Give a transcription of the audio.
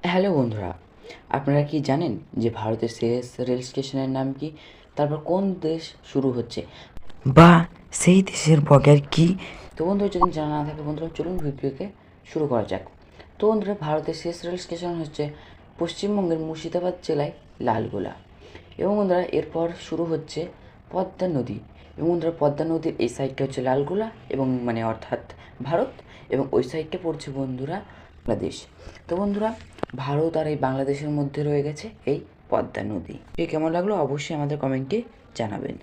Hello বন্ধুরা, আপনারা কি জানেন যে ভারতের শেষ রেল স্টেশনের নাম কি? তারপর কোন দেশ শুরু হচ্ছে? বা সেই দেশের বর্ডার কি? তো বন্ধুরা, যদি জানা না থাকে বন্ধুরা, চলুন ভিডিওকে শুরু করা যাক। তো বন্ধুরা, ভারতের শেষ রেল স্টেশন হচ্ছে পশ্চিমবঙ্গের মুর্শিদাবাদ জেলায় লালগোলা। এবং বন্ধুরা, এরপর শুরু হচ্ছে পদ্মা নদী। এবং বন্ধুরা, পদ্মা নদীর এই সাইডটা হচ্ছে লালগোলা এবং অর্থাৎ ভারত, এবং ওই সাইডটা পড়ছে বন্ধুরা বাংলাদেশ। তো বন্ধুরা, ভারত আর এই বাংলাদেশের মধ্যে রয়ে গেছে এই পদ্মা নদী। কেমন লাগলো অবশ্যই আমাদের কমেন্টে জানাবেন।